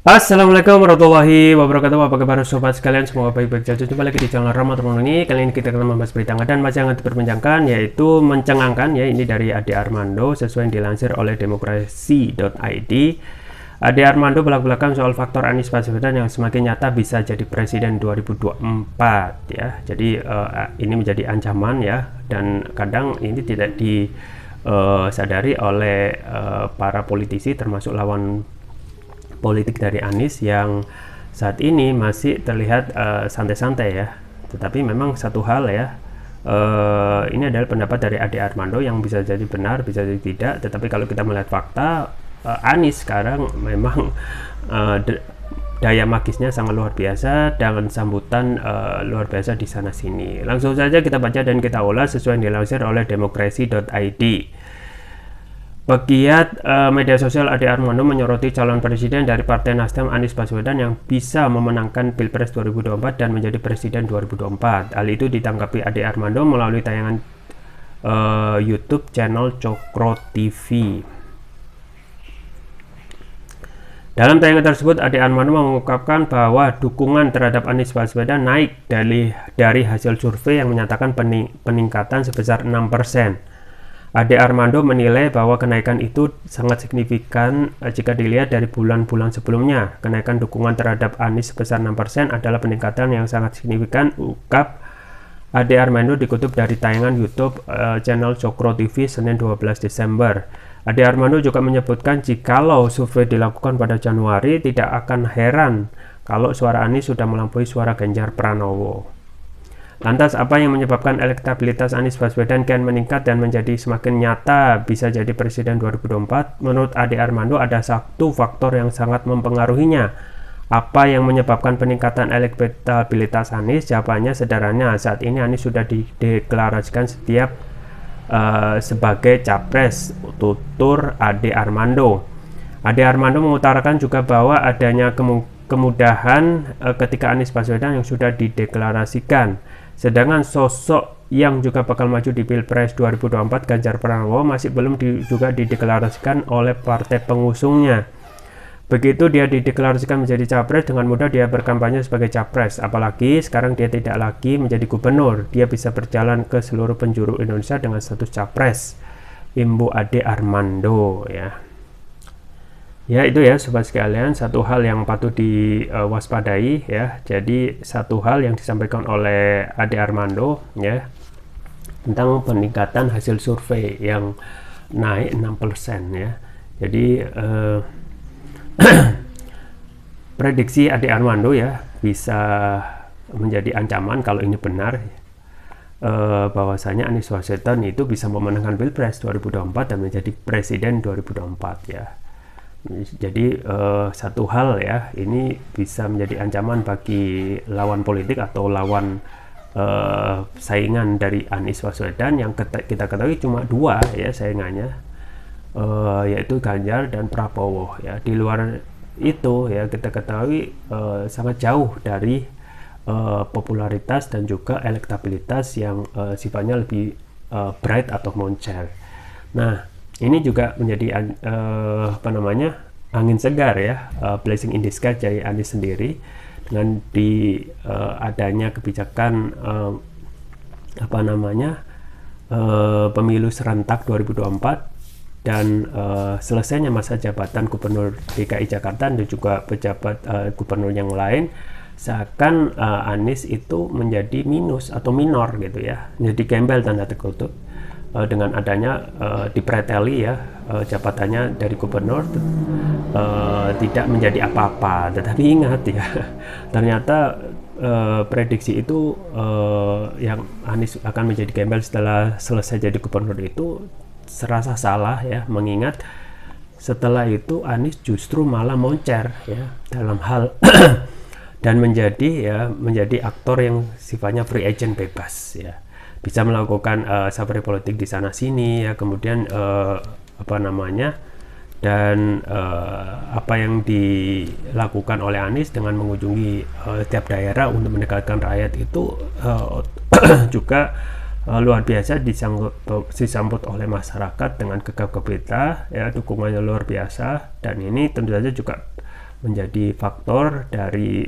Assalamualaikum warahmatullahi wabarakatuh. Apa kabar sobat sekalian? Semoga baik-baik saja. Jumpa lagi di channel Rama Turun ini. Kali ini kita akan membahas berita dan masih hangat diperbincangkan, yaitu mencengangkan ya. Ini dari Ade Armando sesuai yang dilansir oleh demokrasi.id. Ade Armando belak-belakan soal faktor Anies Baswedan yang semakin nyata bisa jadi presiden 2024 ya. Jadi ini menjadi ancaman ya, dan kadang ini tidak disadari oleh para politisi termasuk lawan politik dari Anies yang saat ini masih terlihat santai-santai ya. Tetapi memang satu hal ya, ini adalah pendapat dari Ade Armando yang bisa jadi benar, bisa jadi tidak. Tetapi kalau kita melihat fakta, Anies sekarang memang daya magisnya sangat luar biasa dan sambutan luar biasa di sana sini. Langsung saja kita baca dan kita ulas sesuai yang dilansir oleh demokrasi.id. Pegiat media sosial Ade Armando menyoroti calon presiden dari Partai Nasdem Anies Baswedan yang bisa memenangkan Pilpres 2024 dan menjadi presiden 2024. Hal itu ditanggapi Ade Armando melalui tayangan YouTube channel Cokro TV. Dalam tayangan tersebut, Ade Armando mengungkapkan bahwa dukungan terhadap Anies Baswedan naik dari hasil survei yang menyatakan peningkatan sebesar 6%. Ade Armando menilai bahwa kenaikan itu sangat signifikan jika dilihat dari bulan-bulan sebelumnya. Kenaikan dukungan terhadap Anies sebesar 6% adalah peningkatan yang sangat signifikan, ungkap Ade Armando dikutip dari tayangan YouTube channel Cokro TV Senin 12 Desember. Ade Armando juga menyebutkan jikalau survei dilakukan pada Januari, tidak akan heran kalau suara Anies sudah melampaui suara Ganjar Pranowo. Lantas apa yang menyebabkan elektabilitas Anies Baswedan kian meningkat dan menjadi semakin nyata bisa jadi presiden 2024? Menurut Ade Armando ada satu faktor yang sangat mempengaruhinya. Apa yang menyebabkan peningkatan elektabilitas Anies? Jawabannya sederhana, saat ini Anies sudah dideklarasikan sebagai capres, tutur Ade Armando. Ade Armando mengutarakan juga bahwa adanya kemudahan ketika Anies Baswedan yang sudah dideklarasikan. Sedangkan sosok yang juga bakal maju di Pilpres 2024, Ganjar Pranowo, masih belum juga dideklarasikan oleh partai pengusungnya. Begitu dia dideklarasikan menjadi capres, dengan mudah dia berkampanye sebagai capres. Apalagi sekarang dia tidak lagi menjadi gubernur, dia bisa berjalan ke seluruh penjuru Indonesia dengan status capres. Imbu Ade Armando ya. Ya itu ya sobat sekalian, satu hal yang patut diwaspadai ya. Jadi satu hal yang disampaikan oleh Ade Armando ya, tentang peningkatan hasil survei yang naik 6% ya. Jadi prediksi Ade Armando ya bisa menjadi ancaman kalau ini benar, bahwasanya Anies Baswedan itu bisa memenangkan Pilpres 2024 dan menjadi presiden 2024 ya. Jadi satu hal ya, ini bisa menjadi ancaman bagi lawan politik atau lawan saingan dari Anies Baswedan yang kita ketahui cuma dua ya saingannya, yaitu Ganjar dan Prabowo ya. Di luar itu ya kita ketahui sangat jauh dari popularitas dan juga elektabilitas yang sifatnya lebih bright atau moncer. Nah, ini juga menjadi angin segar ya, blessing in disguise dari Anies sendiri dengan adanya kebijakan pemilu serentak 2024 dan selesainya masa jabatan Gubernur DKI Jakarta dan juga pejabat gubernur yang lain, seakan Anies itu menjadi minus atau minor gitu ya, jadi gembel tanda kutip. Dengan adanya dipreteli ya jabatannya dari gubernur tidak menjadi apa-apa. Tetapi ingat ya, ternyata prediksi itu yang Anies akan menjadi gembel setelah selesai jadi gubernur itu serasa salah ya, mengingat setelah itu Anies justru malah moncer ya dalam hal dan menjadi aktor yang sifatnya free agent, bebas ya, bisa melakukan safari politik di sana sini ya, kemudian dan apa yang dilakukan oleh Anies dengan mengunjungi setiap daerah untuk mendekatkan rakyat itu juga luar biasa disambut oleh masyarakat dengan gegap gempita ya, dukungannya luar biasa, dan ini tentu saja juga menjadi faktor dari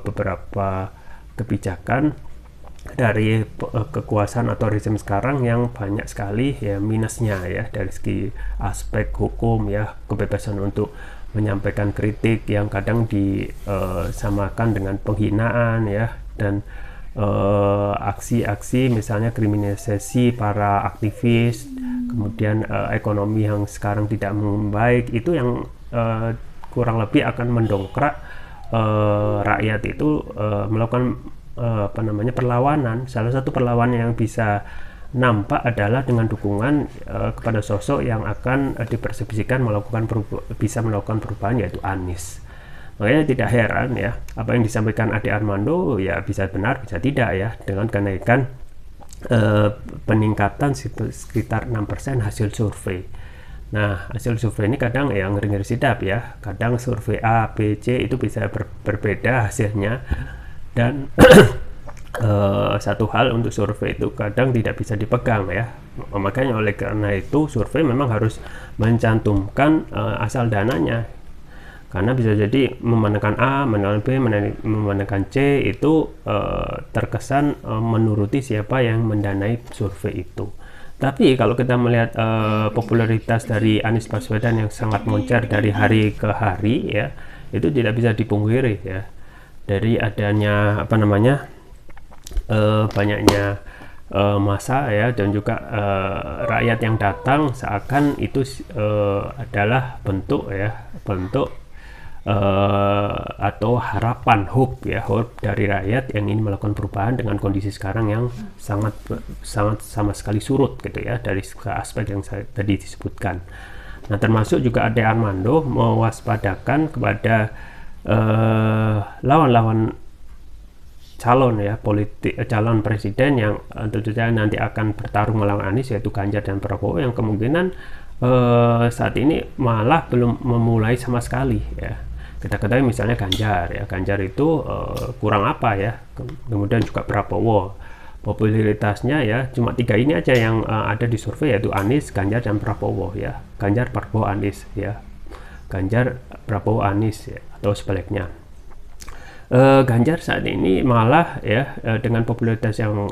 beberapa kebijakan dari kekuasaan atau rezim sekarang yang banyak sekali ya minusnya ya, dari segi aspek hukum ya, kebebasan untuk menyampaikan kritik yang kadang disamakan dengan penghinaan ya, dan aksi-aksi misalnya kriminalisasi para aktivis, kemudian ekonomi yang sekarang tidak membaik, itu yang kurang lebih akan mendongkrak rakyat itu melakukan perlawanan. Salah satu perlawanan yang bisa nampak adalah dengan dukungan kepada sosok yang akan dipersepsikan bisa melakukan perubahan, yaitu Anies. Makanya tidak heran ya, apa yang disampaikan Ade Armando ya bisa benar bisa tidak ya, dengan kenaikan peningkatan sekitar 6% hasil survei. Nah, hasil survei ini kadang ya ngeri-ngeri sedap ya, kadang survei A, B, C itu bisa berbeda hasilnya, dan satu hal untuk survei itu kadang tidak bisa dipegang ya. Makanya oleh karena itu survei memang harus mencantumkan asal dananya, karena bisa jadi memandangkan A, memandangkan B, memandangkan C itu terkesan menuruti siapa yang mendanai survei itu. Tapi kalau kita melihat popularitas dari Anies Baswedan yang sangat moncer dari hari ke hari ya, itu tidak bisa dipungkiri ya, dari adanya banyaknya massa ya, dan juga rakyat yang datang, seakan itu adalah bentuk atau harapan, hope dari rakyat yang ingin melakukan perubahan dengan kondisi sekarang yang sangat sama sekali surut gitu ya, dari aspek yang saya tadi disebutkan. Nah, termasuk juga Ade Armando mewaspadakan kepada lawan-lawan calon ya calon presiden yang tentu saja nanti akan bertarung melawan Anies, yaitu Ganjar dan Prabowo, yang kemungkinan saat ini malah belum memulai sama sekali ya. Kita ketahui misalnya Ganjar itu kurang apa ya, kemudian juga Prabowo, popularitasnya ya cuma 3 ini aja yang ada di survei, yaitu Anies, Ganjar, dan Prabowo ya. Ganjar, Prabowo, Anies ya, Ganjar, Prabowo, Anies ya, atau sebaliknya. Ganjar saat ini malah ya dengan popularitas yang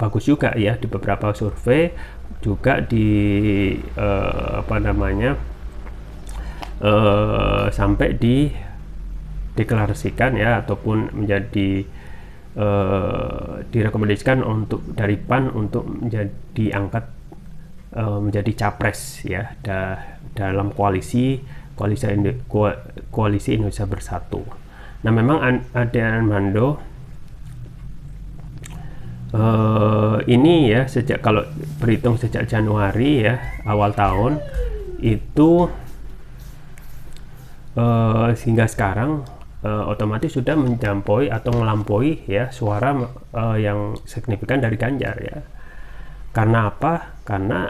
bagus juga ya di beberapa survei, juga di sampai dideklarasikan ya, ataupun menjadi direkomendasikan untuk dari PAN untuk diangkat menjadi capres ya dalam koalisi Indonesia Bersatu. Nah, memang Ade Armando ini ya, kalau berhitung sejak Januari ya, awal tahun itu sehingga sekarang otomatis sudah mencapai atau melampaui ya suara yang signifikan dari Ganjar ya. Karena apa? Karena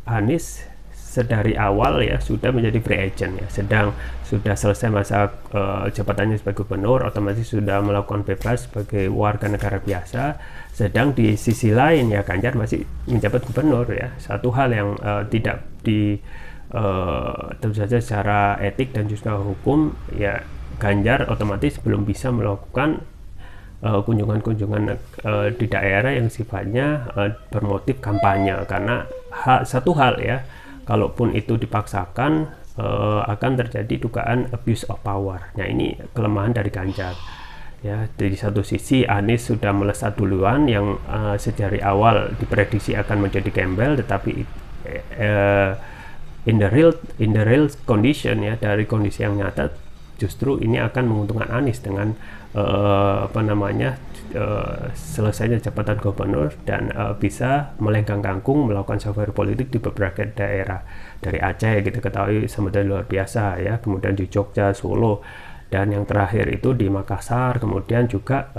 Anies sedari awal ya sudah menjadi free agent ya, sudah selesai masa jabatannya sebagai gubernur, otomatis sudah melakukan bebas sebagai warga negara biasa. Sedang di sisi lain ya, Ganjar masih menjabat gubernur ya, satu hal yang tidak tentu saja secara etik dan juga hukum ya, Ganjar otomatis belum bisa melakukan kunjungan-kunjungan di daerah yang sifatnya bermotif kampanye, karena satu hal ya, kalaupun itu dipaksakan akan terjadi dugaan abuse of power. Nah, ini kelemahan dari Ganjar ya. Dari satu sisi Anies sudah melesat duluan, yang sedari awal diprediksi akan menjadi gembel, tetapi in the real condition ya, dari kondisi yang nyata justru ini akan menguntungkan Anies dengan selesainya jabatan gubernur, dan bisa melenggang kangkung melakukan safari politik di beberapa daerah, dari Aceh kita ketahui sambutan luar biasa ya, kemudian di Jogja, Solo, dan yang terakhir itu di Makassar, kemudian juga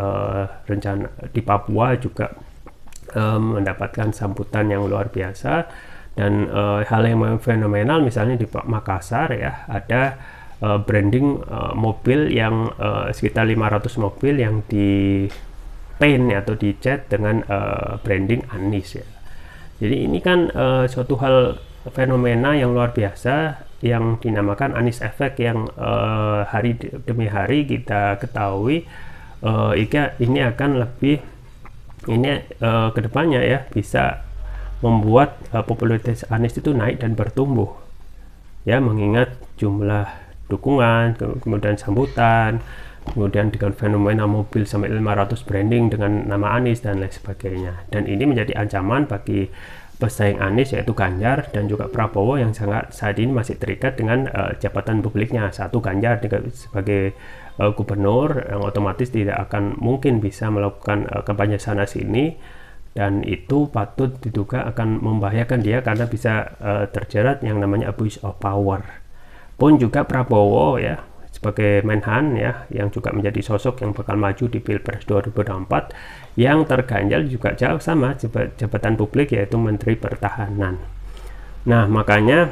rencana di Papua juga mendapatkan sambutan yang luar biasa. Dan hal yang fenomenal misalnya di Makassar ya, ada branding mobil yang sekitar 500 mobil yang di paint atau dicat dengan branding Anies ya. Jadi ini kan suatu hal fenomena yang luar biasa yang dinamakan Anies Effect yang hari demi hari kita ketahui ini akan lebih kedepannya ya bisa membuat popularitas Anies itu naik dan bertumbuh ya, mengingat jumlah dukungan, kemudian sambutan, kemudian dengan fenomena mobil sampai 500 branding dengan nama Anies dan lain sebagainya. Dan ini menjadi ancaman bagi pesaing Anies yaitu Ganjar dan juga Prabowo yang saat ini masih terikat dengan jabatan publiknya. Satu, Ganjar sebagai gubernur yang otomatis tidak akan mungkin bisa melakukan kampanye sana sini, dan itu patut diduga akan membahayakan dia karena bisa terjerat yang namanya abuse of power. Pun juga Prabowo ya sebagai Menhan ya, yang juga menjadi sosok yang bakal maju di Pilpres 2024, yang terganjal juga jauh sama jabatan publik yaitu Menteri Pertahanan. Nah, makanya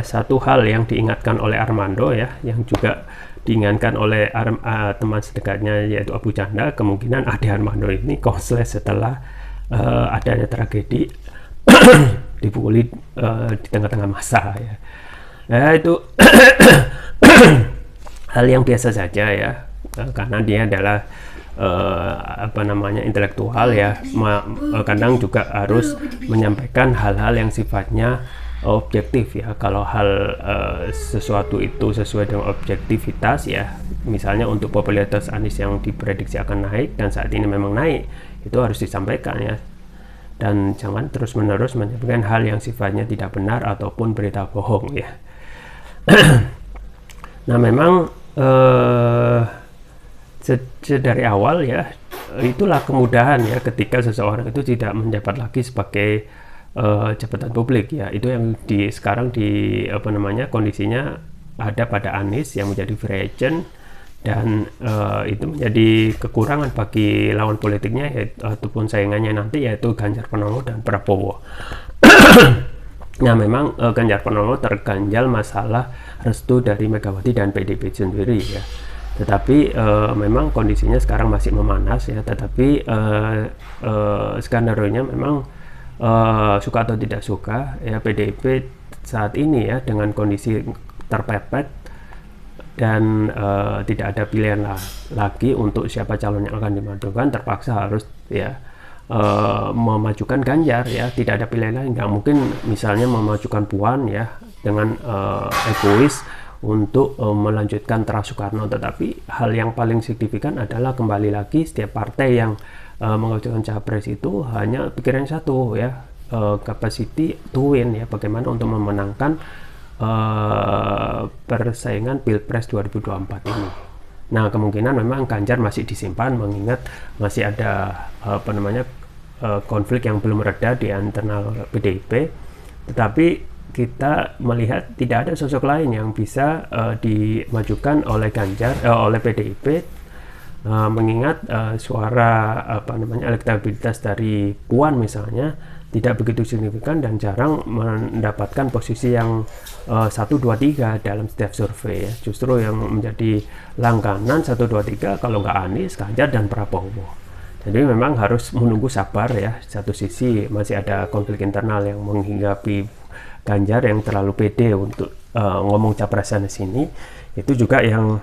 satu hal yang diingatkan oleh Armando ya, yang juga diingatkan oleh teman sedekatnya yaitu Abu Chandra, kemungkinan Ade Armando ini konslet setelah adanya tragedi dipukuli di tengah-tengah masa ya. Itu hal yang biasa saja ya, karena dia adalah intelektual ya, kadang juga harus menyampaikan hal-hal yang sifatnya objektif ya. Kalau hal sesuatu itu sesuai dengan objektivitas ya, misalnya untuk popularitas Anies yang diprediksi akan naik dan saat ini memang naik, itu harus disampaikan ya, dan jangan terus-menerus menyampaikan hal yang sifatnya tidak benar ataupun berita bohong ya. Nah, memang dari awal ya, itulah kemudahan ya ketika seseorang itu tidak menjabat lagi sebagai jabatan publik ya. Itu yang sekarang kondisinya ada pada Anies yang menjadi free agent, dan itu menjadi kekurangan bagi lawan politiknya ataupun saingannya nanti, yaitu Ganjar Pranowo dan Prabowo. Nah, memang Ganjar Pranowo terganjal masalah restu dari Megawati dan PDIP sendiri ya. Tetapi memang kondisinya sekarang masih memanas ya. Tetapi skenario-nya memang suka atau tidak suka ya, PDIP saat ini ya dengan kondisi terpepet dan tidak ada pilihan lagi untuk siapa calon yang akan dimajukan, terpaksa harus ya memajukan Ganjar ya, tidak ada pilihan lain. Nggak mungkin misalnya memajukan Puan ya dengan egois untuk melanjutkan Teras Soekarno. Tetapi hal yang paling signifikan adalah kembali lagi setiap partai yang mengajukan capres itu hanya pikiran satu ya, capacity to win ya, bagaimana untuk memenangkan persaingan Pilpres 2024 ini. Nah, kemungkinan memang Ganjar masih disimpan mengingat masih ada konflik yang belum reda di internal PDIP. Tetapi kita melihat tidak ada sosok lain yang bisa dimajukan oleh oleh PDIP, mengingat suara elektabilitas dari Puan misalnya tidak begitu signifikan dan jarang mendapatkan posisi yang 1, 2, 3 dalam setiap survei ya. Justru yang menjadi langganan 1, 2, 3 kalau nggak Anies, Ganjar, dan Prabowo. Jadi memang harus menunggu sabar ya. Satu sisi masih ada konflik internal yang menghinggapi Ganjar yang terlalu pede untuk ngomong capresan di sini. Itu juga yang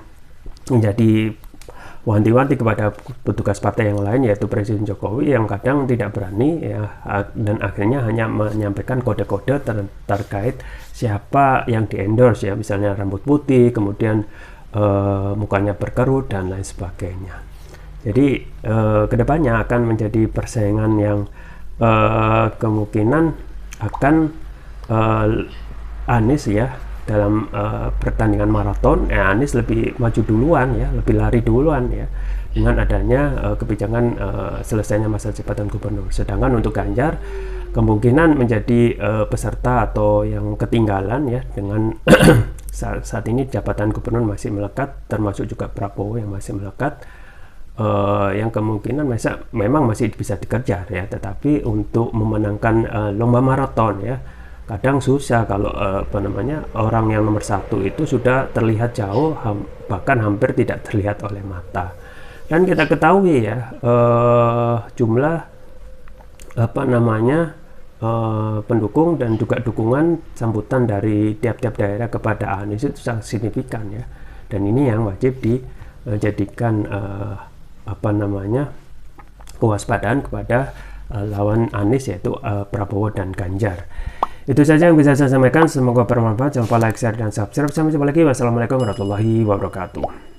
menjadi wanti-wanti kepada petugas partai yang lain, yaitu Presiden Jokowi yang kadang tidak berani ya, dan akhirnya hanya menyampaikan kode-kode terkait siapa yang di-endorse ya, misalnya rambut putih, kemudian mukanya berkerut dan lain sebagainya. Jadi kedepannya akan menjadi persaingan yang kemungkinan akan Anies ya dalam pertandingan maraton, Anies lebih maju duluan ya, lebih lari duluan ya, dengan adanya kebijakan selesainya masa jabatan gubernur. Sedangkan untuk Ganjar kemungkinan menjadi peserta atau yang ketinggalan ya, dengan saat ini jabatan gubernur masih melekat, termasuk juga Prabowo yang masih melekat, yang kemungkinan memang masih bisa dikejar ya, tetapi untuk memenangkan lomba maraton ya kadang susah kalau orang yang nomor 1 itu sudah terlihat jauh, bahkan hampir tidak terlihat oleh mata. Dan kita ketahui ya jumlah pendukung dan juga dukungan sambutan dari tiap-tiap daerah kepada Anies itu sangat signifikan ya. Dan ini yang wajib dijadikan kewaspadaan kepada lawan Anies, yaitu Prabowo dan Ganjar. Itu saja yang bisa saya sampaikan, semoga bermanfaat. Jangan lupa like, share, dan subscribe. Sampai jumpa lagi. Wassalamualaikum warahmatullahi wabarakatuh.